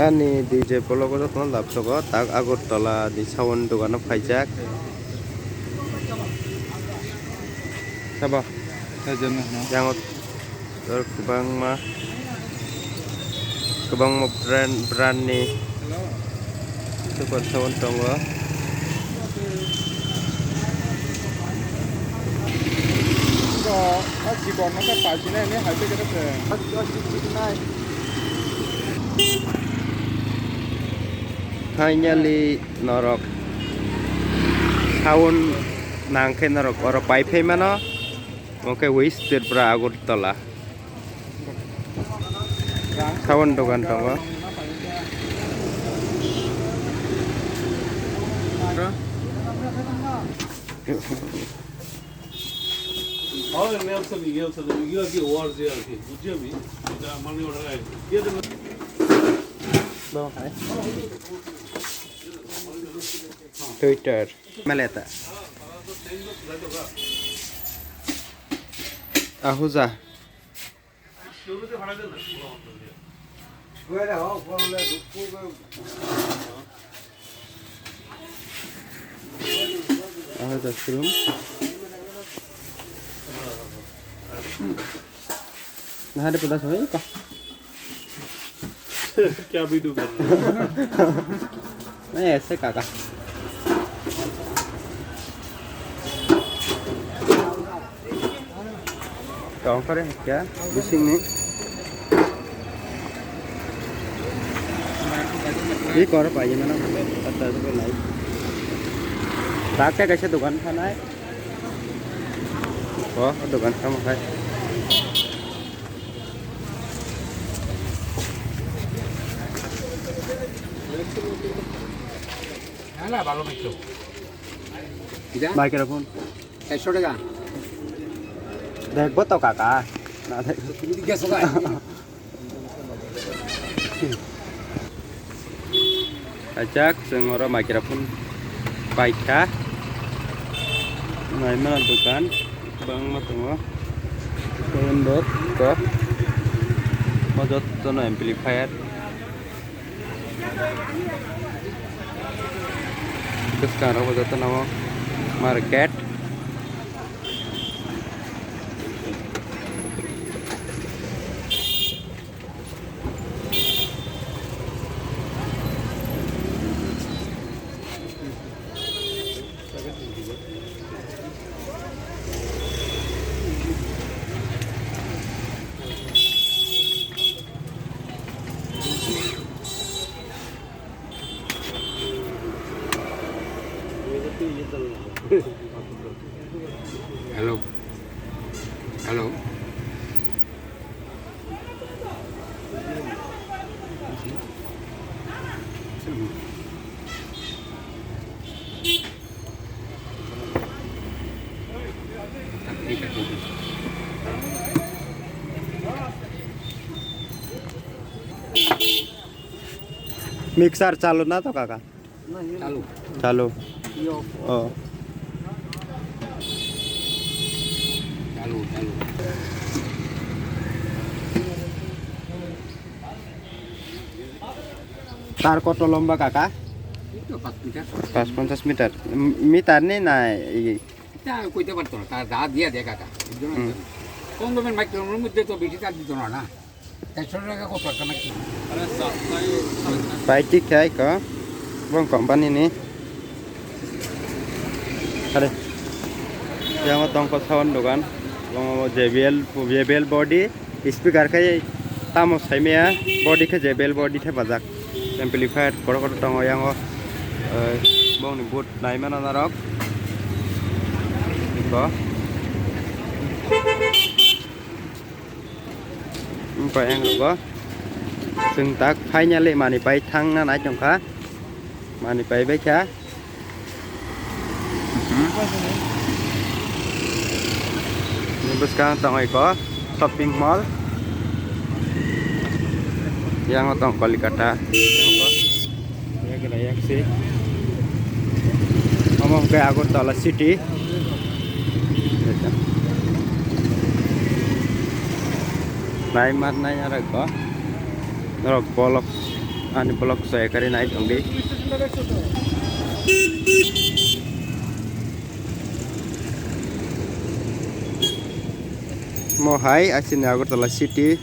Ani DJ Polo ko to laptop tak Agartala di sound dogan paijak. Saba yang kebang brand nih super sound tongo. Finally norok sound nangke norok oro pipe mana oke wasted bra Agartala sound dogan tongo. Twitter Meleta Ahuza Ahuza Shroom nah ada pedas apa kah? क्या video कर रहे नहीं ऐसे काका कौन करे क्या bushing नहीं ये कर पाइए ना पता है तो लाइव रात का कैसे दुकान खाना है वो दुकान का मकान माइक्रोफोन 100 টাকা देखबो तो काका ना देख তুমি গেছো গায় ajak जों ora mikrofon baikah ngai mana dukan bang matungo pondok ko mojot tono amplifier terus sekarang mojot tono market hello hello mixer चालू ना तो काका চালু चालू ओ চালু চালু तार কত লম্বা কাকা এই তো 5 মিটার 50 মিটার মিটার নেই না এটা কইতে পারতো না তার দা দিয়া দে কাকা এর জন্য কম দামের মাইক্রোফোনের মধ্যে তো বেশি তার দিত না না 100 টাকা কত টাকা নাকি baik kai ko bang company ni ada yang tong ko sound dogan JBL body speaker kai tamo saimea body ke JBL body the bajak amplifier koro tong yang bang ni boot nai mana narok ko pa yang ko sừng tak phai nya le mani pai thang na nai chong kha mani pai bai cha ni bus kang tong ai ko shopping mall yang tong Kolikata yang ko ya kena yak si ngomong ke Agartala city nai mat nai ara ko norok bolok Ani blok saya kari naik dong di. Mohai asin Agartala city.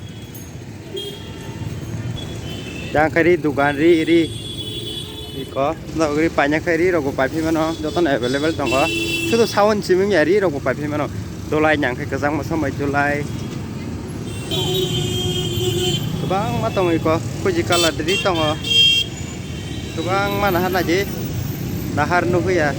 Yang kari dukan ri. Iko, nggak banyak kari rogo papi mana, jotan available dong ko. Sudah sound siming yari rogo papi mana. Dolai yang kayak kezang masa mai dolai. Bang matong iko, kuji kala dari tong ko. Bang mana hana je, nahar nuhu ya.